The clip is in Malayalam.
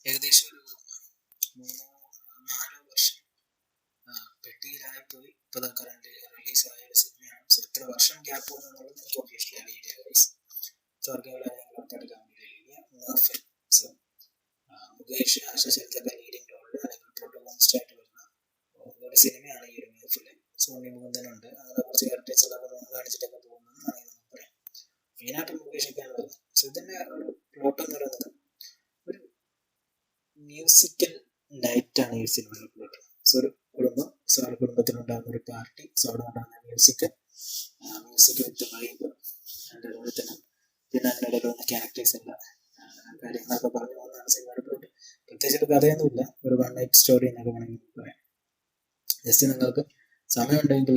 ഏകദേശം ഒരു 3-4 വർഷം പെട്ടിയിലായിപ്പോയി. ഇപ്പോൾ കറന്റ് റിലീസായ ഒരു സിനിമയാണ്. സോ ഇത്ര വർഷം ഗ്യാപ്പ് എന്നുള്ളത് എനിക്ക് ഒഫീഷ്യലി അറിയില്ല ഗൈസ്. സോ ആർക്കെങ്കിലും മർഫിൽ. സോ മുകേഷ്, ആശ ശരത്തൊക്കെ ലീഡിംഗ് റോളിൽ അല്ലെങ്കിൽ പ്രൊട്ടഗോണിസ്റ്റ് ആയിട്ട് വരുന്ന ഒരു സിനിമയാണ് ഈ ഒരു മർഫിൽ. സോണി മുകുന്ദനുണ്ട്. അങ്ങനെ കുറച്ച് ക്യാരക്ടേഴ്സ് എല്ലാം കാണിച്ചിട്ടൊക്കെ പോകുന്നതെന്ന് വേണമെങ്കിൽ നമുക്ക് പറയാം. മെയിനായിട്ട് മുകേഷൊക്കെയാണ് വരുന്നത്. സോ ഇതിൻ്റെ ഒരു പ്ലോട്ട് എന്ന് പറയുന്നത് ഒരു മ്യൂസിക്കൽ നൈറ്റാണ് ഈ സിനിമയുടെ പ്ലോട്ട്. സോ ഒരു കുടുംബം, സോ ആ കുടുംബത്തിനുണ്ടാകുന്ന ഒരു പാർട്ടി, സോ അവിടെ ഉണ്ടാകുന്ന മ്യൂസിക് വിത്ത് വൈബ്, അതുപോലെ തന്നെ പിന്നെ അതിനിടയിൽ വന്ന ക്യാരക്ടേഴ്സ് എല്ലാ കാര്യങ്ങളൊക്കെ പറഞ്ഞു പോകുന്നതാണ് സിനിമയുടെ പ്ലോട്ട്. പ്രത്യേകിച്ചൊരു കഥയൊന്നുമില്ല, ഒരു വൺ നൈറ്റ് സ്റ്റോറി എന്നൊക്കെ വേണമെങ്കിൽ പറയാം. ജസ്റ്റ് നിങ്ങൾക്ക് സമയമുണ്ടെങ്കിൽ